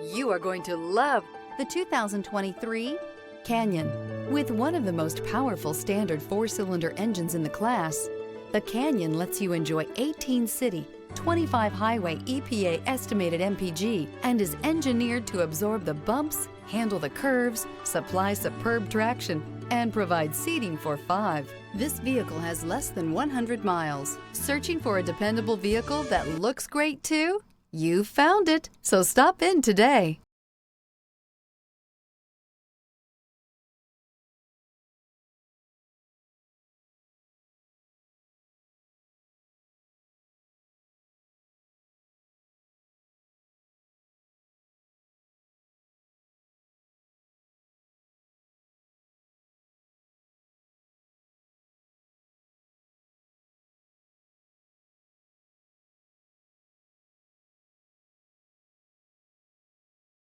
You are going to love the 2023 Canyon. With one of the most powerful standard 4-cylinder engines in the class, the Canyon lets you enjoy 18 city, 25 highway EPA estimated MPG and is engineered to absorb the bumps, handle the curves, supply superb traction, and provide seating for 5. This vehicle has less than 100 miles. Searching for a dependable vehicle that looks great too? You found it, so stop in today.